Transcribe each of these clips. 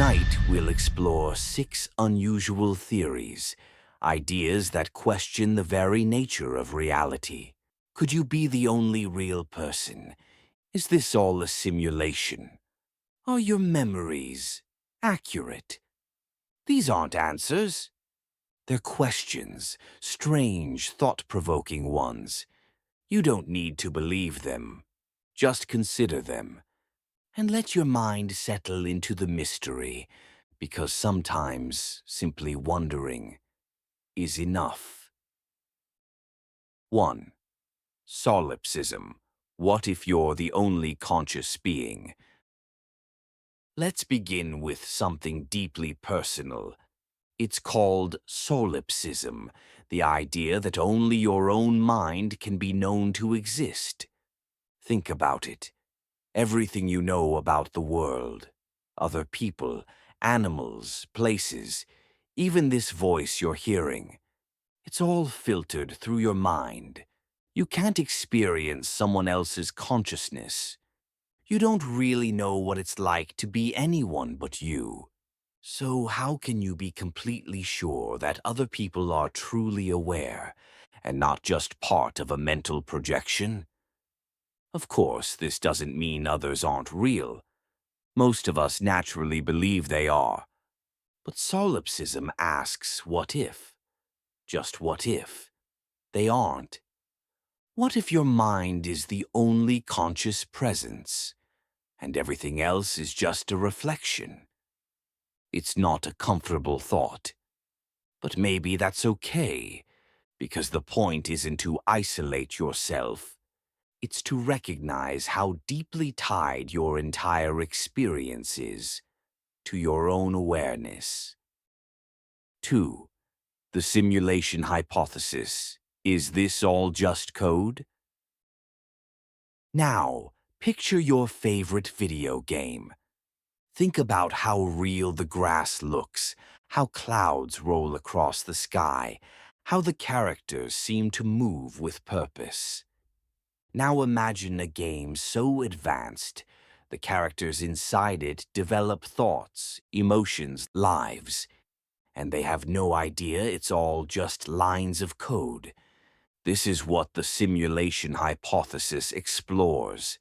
Tonight, we'll explore 6 unusual theories, ideas that question the very nature of reality. Could you be the only real person? Is this all a simulation? Are your memories accurate? These aren't answers. They're questions, strange, thought-provoking ones. You don't need to believe them. Just consider them. And let your mind settle into the mystery, because sometimes simply wondering is enough. 1. Solipsism. What if you're the only conscious being? Let's begin with something deeply personal. It's called solipsism, the idea that only your own mind can be known to exist. Think about it. Everything you know about the world, other people, animals, places, even this voice you're hearing, it's all filtered through your mind. You can't experience someone else's consciousness. You don't really know what it's like to be anyone but you. So how can you be completely sure that other people are truly aware and not just part of a mental projection? Of course, this doesn't mean others aren't real. Most of us naturally believe they are. But solipsism asks, what if? Just what if they aren't? What if your mind is the only conscious presence, and everything else is just a reflection? It's not a comfortable thought. But maybe that's okay, because the point isn't to isolate yourself. It's to recognize how deeply tied your entire experience is to your own awareness. 2. The simulation hypothesis. Is this all just code? Now, picture your favorite video game. Think about how real the grass looks, how clouds roll across the sky, how the characters seem to move with purpose. Now imagine a game so advanced, the characters inside it develop thoughts, emotions, lives, and they have no idea it's all just lines of code. This is what the simulation hypothesis explores.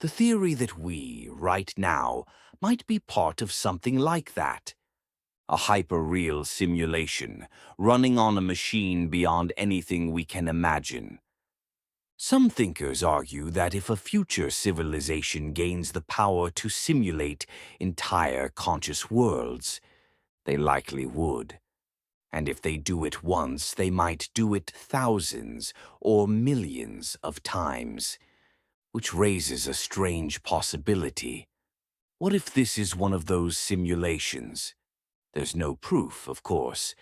The theory that we, right now, might be part of something like that. A hyper-real simulation, running on a machine beyond anything we can imagine. Some thinkers argue that if a future civilization gains the power to simulate entire conscious worlds, they likely would. And if they do it once, they might do it thousands or millions of times, which raises a strange possibility. What if this is one of those simulations? There's no proof, of course,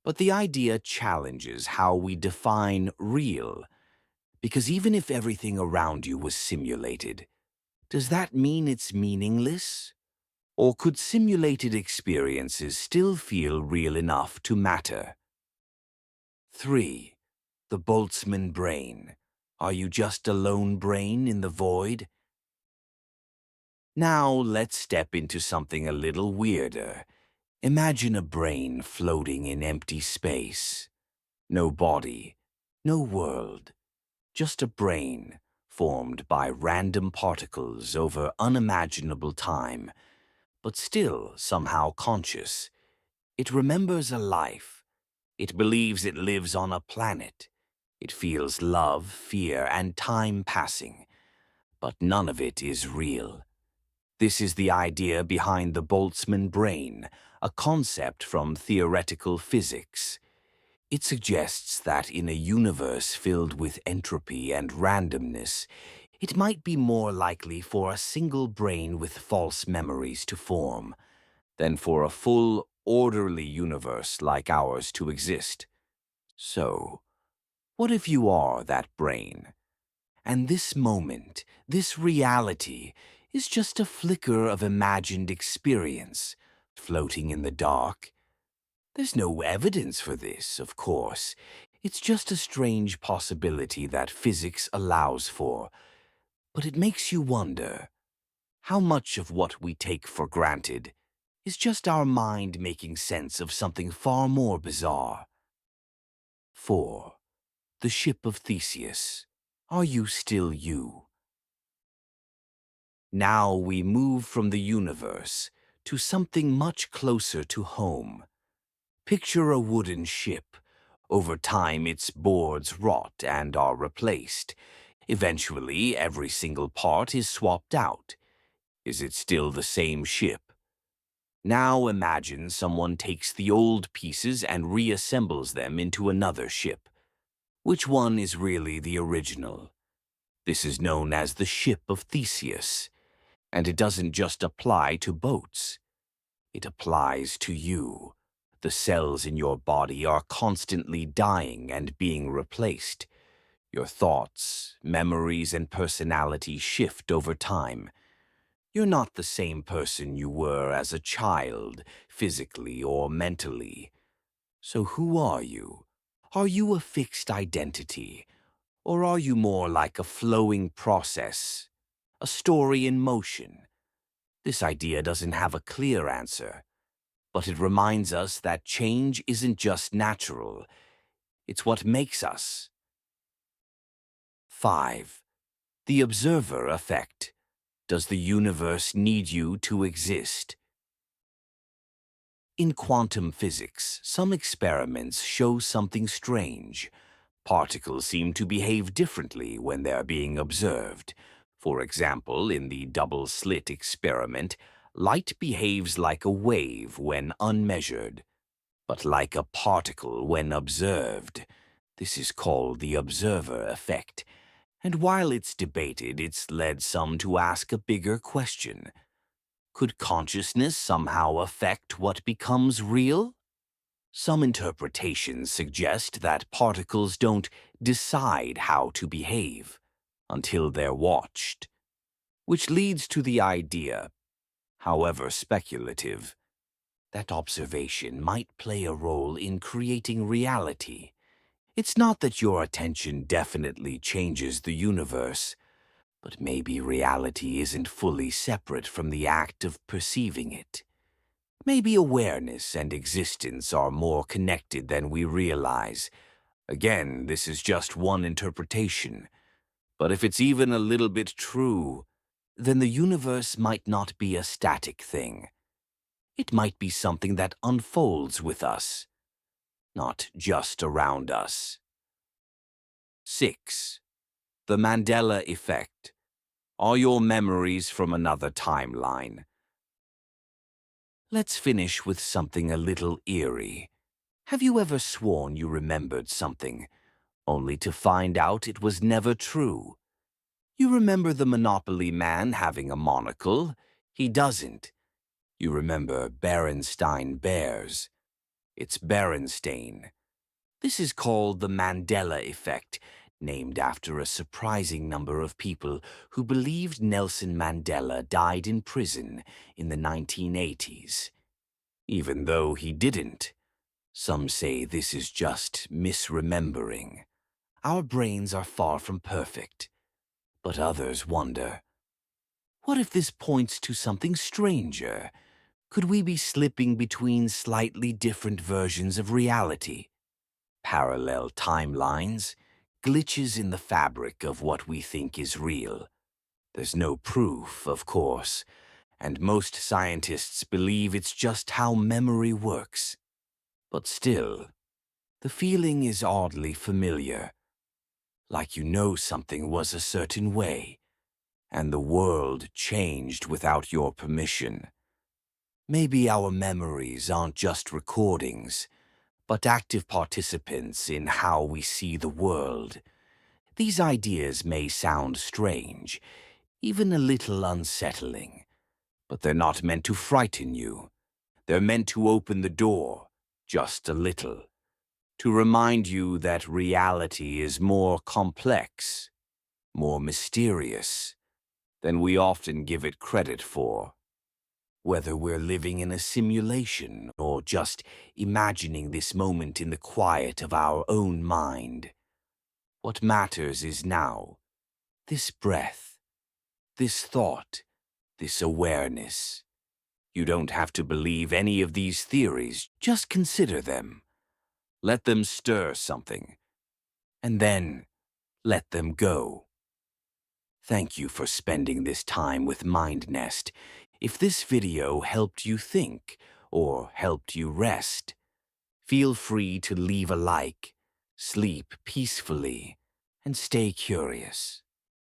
but the idea challenges how we define real. Because even if everything around you was simulated, does that mean it's meaningless? Or could simulated experiences still feel real enough to matter? 3. The Boltzmann Brain. Are you just a lone brain in the void? Now let's step into something a little weirder. Imagine a brain floating in empty space. No body, no world. Just a brain, formed by random particles over unimaginable time, but still somehow conscious. It remembers a life. It believes it lives on a planet. It feels love, fear, and time passing. But none of it is real. This is the idea behind the Boltzmann brain, a concept from theoretical physics. It suggests that in a universe filled with entropy and randomness, it might be more likely for a single brain with false memories to form than for a full, orderly universe like ours to exist. So, what if you are that brain? And this moment, this reality, is just a flicker of imagined experience, floating in the dark. There's no evidence for this, of course. It's just a strange possibility that physics allows for. But it makes you wonder, how much of what we take for granted is just our mind making sense of something far more bizarre. 4. The Ship of Theseus. Are you still you? Now we move from the universe to something much closer to home. Picture a wooden ship. Over time, its boards rot and are replaced. Eventually, every single part is swapped out. Is it still the same ship? Now imagine someone takes the old pieces and reassembles them into another ship. Which one is really the original? This is known as the Ship of Theseus, and it doesn't just apply to boats. It applies to you. The cells in your body are constantly dying and being replaced. Your thoughts, memories, and personality shift over time. You're not the same person you were as a child, physically or mentally. So who are you? Are you a fixed identity? Or are you more like a flowing process, a story in motion? This idea doesn't have a clear answer, but it reminds us that change isn't just natural, it's what makes us. 5. The Observer Effect. Does the universe need you to exist? In quantum physics, some experiments show something strange. Particles seem to behave differently when they're being observed. For example, in the double-slit experiment, light behaves like a wave when unmeasured, but like a particle when observed. This is called the observer effect. And while it's debated, it's led some to ask a bigger question. Could consciousness somehow affect what becomes real? Some interpretations suggest that particles don't decide how to behave until they're watched, which leads to the idea, however speculative, that observation might play a role in creating reality. It's not that your attention definitely changes the universe, but maybe reality isn't fully separate from the act of perceiving it. Maybe awareness and existence are more connected than we realize. Again, this is just one interpretation. But if it's even a little bit true, then the universe might not be a static thing. It might be something that unfolds with us, not just around us. 6. The Mandela Effect. Are your memories from another timeline? Let's finish with something a little eerie. Have you ever sworn you remembered something, only to find out it was never true? You remember the Monopoly man having a monocle? He doesn't. You remember Berenstain Bears? It's Berenstain. This is called the Mandela Effect, named after a surprising number of people who believed Nelson Mandela died in prison in the 1980s. Even though he didn't. Some say this is just misremembering. Our brains are far from perfect. But others wonder, what if this points to something stranger? Could we be slipping between slightly different versions of reality? Parallel timelines, glitches in the fabric of what we think is real. There's no proof, of course, and most scientists believe it's just how memory works. But still, the feeling is oddly familiar, like you know something was a certain way, and the world changed without your permission. Maybe our memories aren't just recordings, but active participants in how we see the world. These ideas may sound strange, even a little unsettling, but they're not meant to frighten you. They're meant to open the door, just a little, to remind you that reality is more complex, more mysterious than we often give it credit for. Whether we're living in a simulation or just imagining this moment in the quiet of our own mind, what matters is now, this breath, this thought, this awareness. You don't have to believe any of these theories, just consider them. Let them stir something, and then let them go. Thank you for spending this time with MindNest. If this video helped you think or helped you rest, feel free to leave a like, sleep peacefully, and stay curious.